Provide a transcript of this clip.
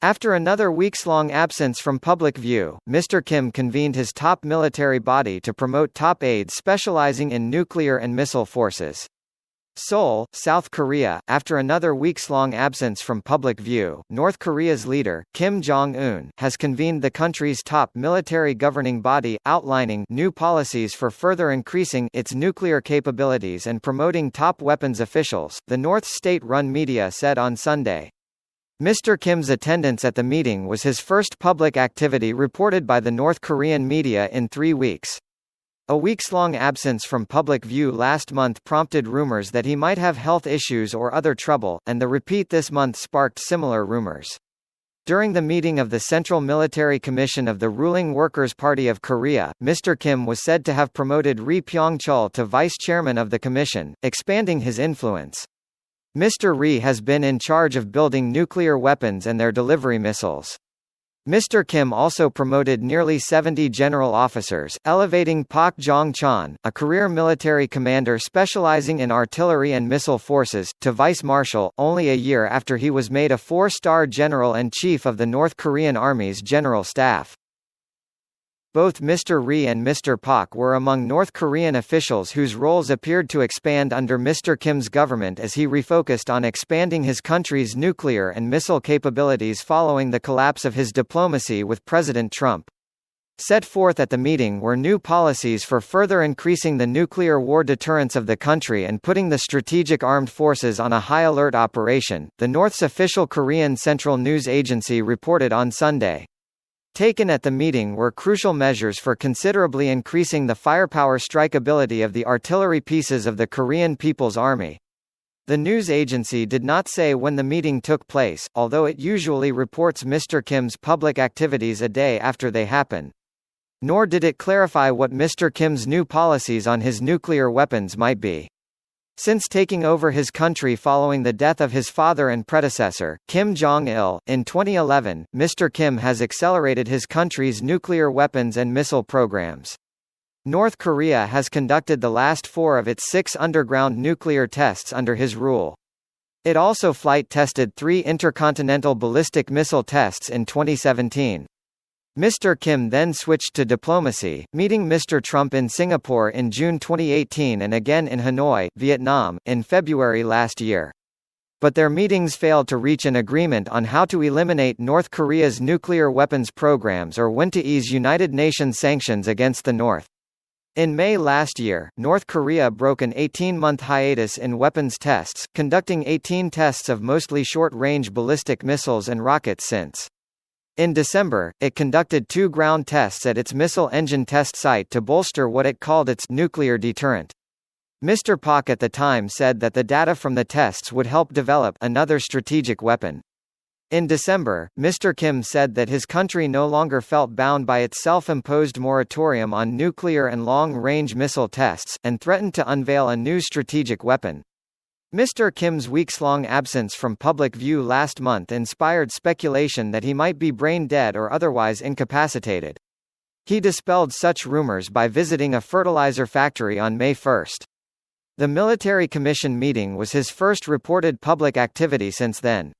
After another weeks-long absence from public view, Mr. Kim convened his top military body to promote top aides specializing in nuclear and missile forces. Seoul, South Korea. After another weeks-long absence from public view, North Korea's leader, Kim Jong-un, has convened the country's top military governing body, outlining new policies for further increasing its nuclear capabilities and promoting top weapons officials, the North's state-run media said on Sunday. Mr. Kim's attendance at the meeting was his first public activity reported by the North Korean media in 3 weeks. A weeks-long absence from public view last month prompted rumors that he might have health issues or other trouble, and the repeat this month sparked similar rumors. During the meeting of the Central Military Commission of the ruling Workers' Party of Korea, Mr. Kim was said to have promoted Ri Pyong-chul to vice-chairman of the commission, expanding his influence. Mr. Ri has been in charge of building nuclear weapons and their delivery missiles. Mr. Kim also promoted nearly 70 general officers, elevating Pak Jong-chon, a career military commander specializing in artillery and missile forces, to vice-marshal, only a year after he was made a 4-star general and chief of the North Korean Army's general staff. Both Mr. Ri and Mr. Pak were among North Korean officials whose roles appeared to expand under Mr. Kim's government as he refocused on expanding his country's nuclear and missile capabilities following the collapse of his diplomacy with President Trump. Set forth at the meeting were new policies for further increasing the nuclear war deterrence of the country and putting the strategic armed forces on a high-alert operation, the North's official Korean Central News Agency reported on Sunday. Taken at the meeting were crucial measures for considerably increasing the firepower strikeability of the artillery pieces of the Korean People's Army. The news agency did not say when the meeting took place, although it usually reports Mr. Kim's public activities a day after they happen. Nor did it clarify what Mr. Kim's new policies on his nuclear weapons might be. Since taking over his country following the death of his father and predecessor, Kim Jong-il, in 2011, Mr. Kim has accelerated his country's nuclear weapons and missile programs. North Korea has conducted the last 4 of its 6 underground nuclear tests under his rule. It also flight-tested 3 intercontinental ballistic missile tests in 2017. Mr. Kim then switched to diplomacy, meeting Mr. Trump in Singapore in June 2018 and again in Hanoi, Vietnam, in February last year. But their meetings failed to reach an agreement on how to eliminate North Korea's nuclear weapons programs or when to ease United Nations sanctions against the North. In May last year, North Korea broke an 18-month hiatus in weapons tests, conducting 18 tests of mostly short-range ballistic missiles and rockets since. In December, it conducted 2 ground tests at its missile engine test site to bolster what it called its nuclear deterrent. Mr. Pak at the time said that the data from the tests would help develop another strategic weapon. In December, Mr. Kim said that his country no longer felt bound by its self-imposed moratorium on nuclear and long-range missile tests, and threatened to unveil a new strategic weapon. Mr. Kim's weeks-long absence from public view last month inspired speculation that he might be brain-dead or otherwise incapacitated. He dispelled such rumors by visiting a fertilizer factory on May 1. The military commission meeting was his first reported public activity since then.